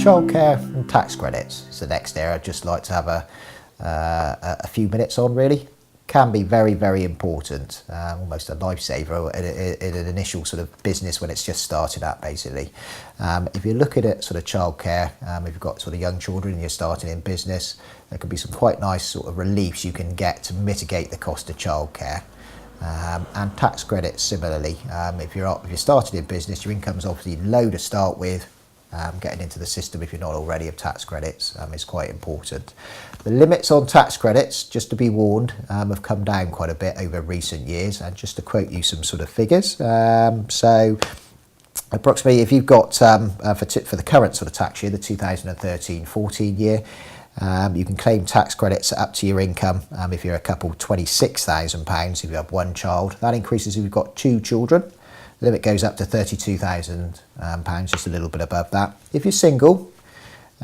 Childcare and tax credits is the next area I'd just like to have a few minutes on. Really can be very, very important, almost a lifesaver in an initial sort of business when it's just started out, basically. If you're looking at sort of childcare, if you've got sort of young children and you're starting in business, there could be some quite nice sort of reliefs you can get to mitigate the cost of childcare. And tax credits similarly. If you're starting in business, your income's obviously low to start with. Getting into the system, if you're not already, of tax credits is quite important. The limits on tax credits, just to be warned, have come down quite a bit over recent years. And just to quote you some sort of figures, so approximately, if you've got for the current sort of tax year, the 2013-14 year, you can claim tax credits up to your income. If you're a couple, £26,000. If you have one child, that increases if you've got two children. The limit goes up to £32,000, just a little bit above that. If you're single,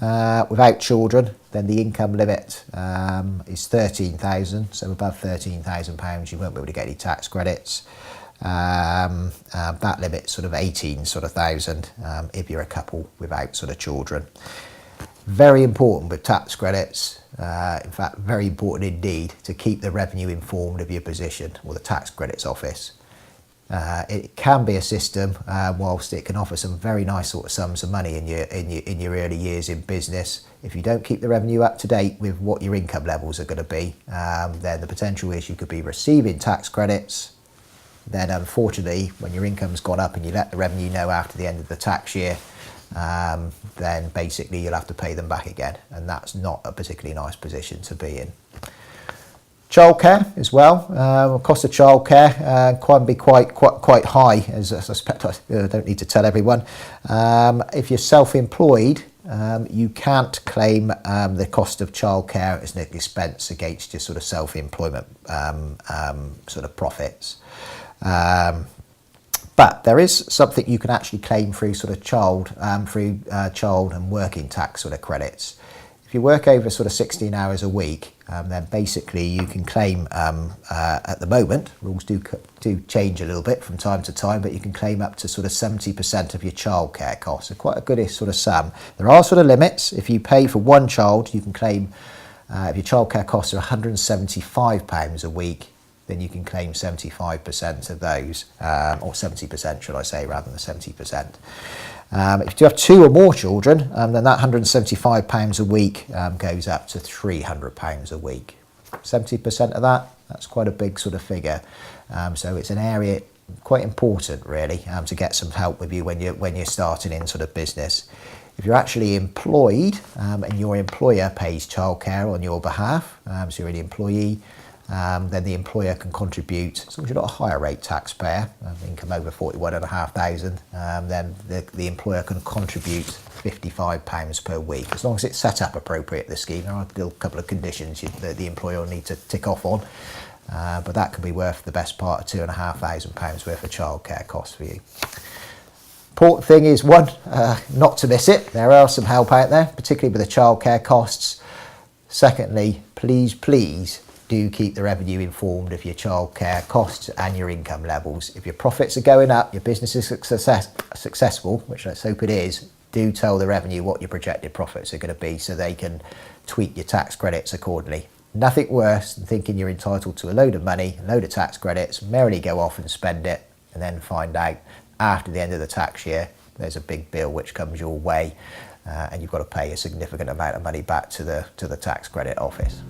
without children, then the income limit is £13,000. So above £13,000, you won't be able to get any tax credits. That limit sort of 18,000 if you're a couple without sort of children. Very important with tax credits, in fact very important indeed, to keep the revenue informed of your position, or the tax credits office. It can be a system, whilst it can offer some very nice sort of sums of money in your early years in business. If you don't keep the revenue up to date with what your income levels are going to be, then the potential is you could be receiving tax credits. Then unfortunately, when your income's gone up and you let the revenue know after the end of the tax year, then basically you'll have to pay them back again, and that's not a particularly nice position to be in. Childcare as well. Cost of childcare can be quite high, as I suspect I don't need to tell everyone. If you're self-employed, you can't claim the cost of childcare as an expense against your sort of self-employment sort of profits. But there is something you can actually claim through sort of child and working tax sort of credits. If you work over sort of 16 hours a week, then basically you can claim, at the moment, rules do change a little bit from time to time, but you can claim up to sort of 70% of your childcare costs. So quite a good sort of sum. There are sort of limits. If you pay for one child, you can claim, if your childcare costs are £175 a week, then you can claim 75% of those, or 70% should I say, rather than 70%. If you have two or more children, then that £175 a week goes up to £300 a week. 70% of that, that's quite a big sort of figure. So it's an area quite important really, to get some help with you when you're starting in sort of business. If you're actually employed and your employer pays childcare on your behalf, so you're the employee, then the employer can contribute, as long as you're not a higher rate taxpayer, income over 41,500, then the employer can contribute £55 per week, as long as it's set up appropriate, the scheme. There are a couple of conditions that the employer will need to tick off on, but that can be worth the best part of £2,500 worth of childcare costs for you. Important thing is, one, not to miss it. There are some help out there, particularly with the childcare costs. Secondly, please do keep the revenue informed of your childcare costs and your income levels. If your profits are going up, your business is successful, which let's hope it is, do tell the revenue what your projected profits are going to be so they can tweak your tax credits accordingly. Nothing worse than thinking you're entitled to a load of money, a load of tax credits, merrily go off and spend it, and then find out after the end of the tax year there's a big bill which comes your way, and you've got to pay a significant amount of money back to the tax credit office.